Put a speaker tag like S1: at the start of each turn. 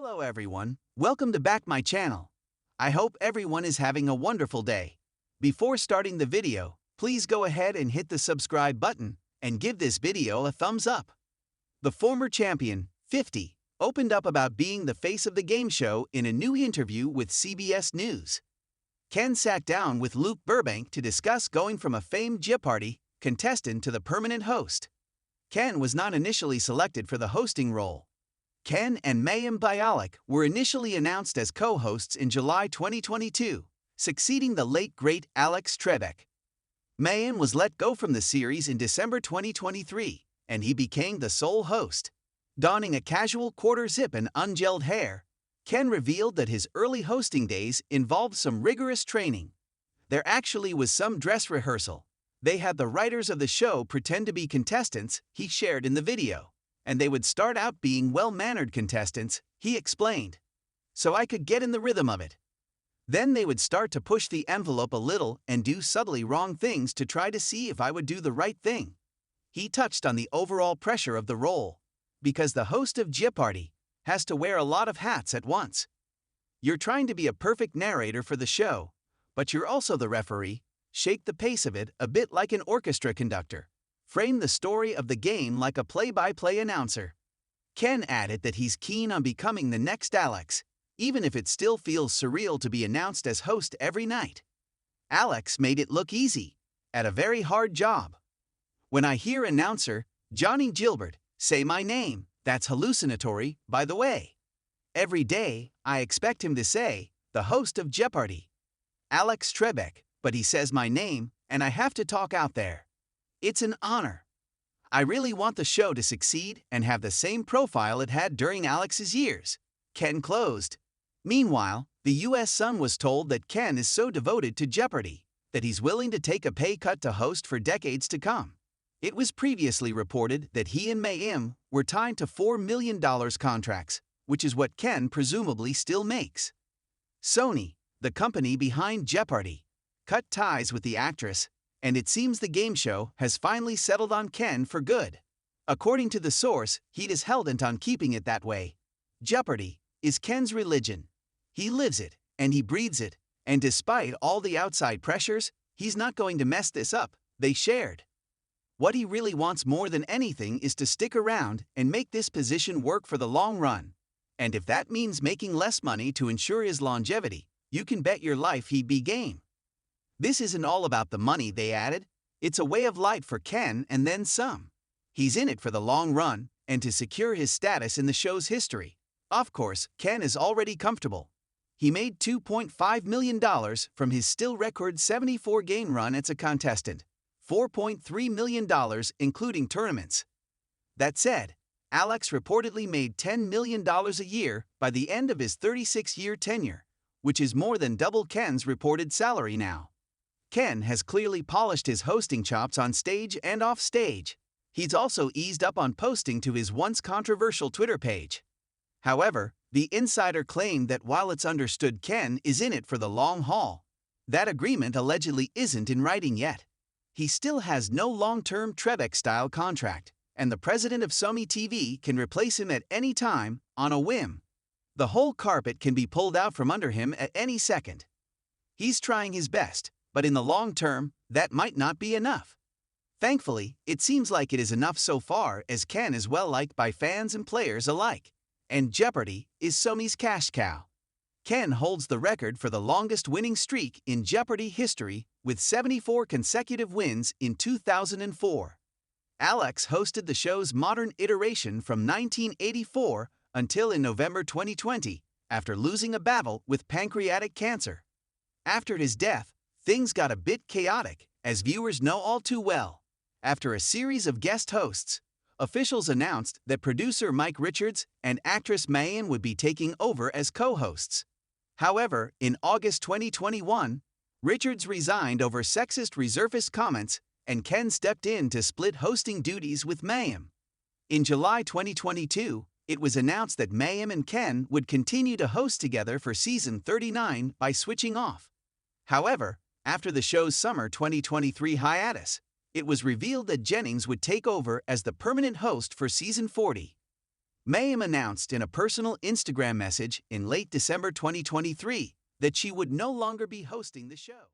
S1: Hello everyone, welcome to back my channel. I hope everyone is having a wonderful day. Before starting the video, please go ahead and hit the subscribe button and give this video a thumbs up. The former champion, 50, opened up about being the face of the game show in a new interview with CBS News. Ken sat down with Luke Burbank to discuss going from a famed Jeopardy contestant to the permanent host. Ken was not initially selected for the hosting role. Ken and Mayim Bialik were initially announced as co-hosts in July 2022, succeeding the late great Alex Trebek. Mayim was let go from the series in December 2023, and he became the sole host. Donning a casual quarter zip and ungelled hair, Ken revealed that his early hosting days involved some rigorous training. There actually was some dress rehearsal. They had the writers of the show pretend to be contestants, he shared in the video. And they would start out being well-mannered contestants, he explained. So I could get in the rhythm of it. Then they would start to push the envelope a little and do subtly wrong things to try to see if I would do the right thing. He touched on the overall pressure of the role, because the host of Jeopardy has to wear a lot of hats at once. You're trying to be a perfect narrator for the show, but you're also the referee, shake the pace of it a bit like an orchestra conductor. Frame the story of the game like a play-by-play announcer. Ken added that he's keen on becoming the next Alex, even if it still feels surreal to be announced as host every night. Alex made it look easy, at a very hard job. When I hear announcer, Johnny Gilbert, say my name, that's hallucinatory, by the way. Every day, I expect him to say, the host of Jeopardy. Alex Trebek, but he says my name, and I have to talk out there. It's an honor. I really want the show to succeed and have the same profile it had during Alex's years. Ken closed. Meanwhile, the U.S. Sun was told that Ken is so devoted to Jeopardy that he's willing to take a pay cut to host for decades to come. It was previously reported that he and Mayim were tied to $4 million contracts, which is what Ken presumably still makes. Sony, the company behind Jeopardy, cut ties with the actress, and it seems the game show has finally settled on Ken for good. According to the source, he is hell-bent on keeping it that way. Jeopardy is Ken's religion. He lives it, and he breathes it, and despite all the outside pressures, he's not going to mess this up, they shared. What he really wants more than anything is to stick around and make this position work for the long run. And if that means making less money to ensure his longevity, you can bet your life he'd be game. This isn't all about the money, they added. It's a way of life for Ken and then some. He's in it for the long run and to secure his status in the show's history. Of course, Ken is already comfortable. He made $2.5 million from his still record 74-game run as a contestant, $4.3 million including tournaments. That said, Alex reportedly made $10 million a year by the end of his 36-year tenure, which is more than double Ken's reported salary now. Ken has clearly polished his hosting chops on stage and off stage. He's also eased up on posting to his once controversial Twitter page. However, the insider claimed that while it's understood Ken is in it for the long haul, that agreement allegedly isn't in writing yet. He still has no long-term Trebek-style contract, and the president of Sony TV can replace him at any time, on a whim. The whole carpet can be pulled out from under him at any second. He's trying his best, but in the long term, that might not be enough. Thankfully, it seems like it is enough so far, as Ken is well-liked by fans and players alike. And Jeopardy is Sony's cash cow. Ken holds the record for the longest winning streak in Jeopardy history, with 74 consecutive wins in 2004. Alex hosted the show's modern iteration from 1984 until in November 2020, after losing a battle with pancreatic cancer. After his death, things got a bit chaotic, as viewers know all too well. After a series of guest hosts, officials announced that producer Mike Richards and actress Mayim would be taking over as co-hosts. However, in August 2021, Richards resigned over sexist resurfaced comments, and Ken stepped in to split hosting duties with Mayim. In July 2022, it was announced that Mayim and Ken would continue to host together for season 39 by switching off. However, after the show's summer 2023 hiatus, it was revealed that Jennings would take over as the permanent host for season 40. Mayim announced in a personal Instagram message in late December 2023 that she would no longer be hosting the show.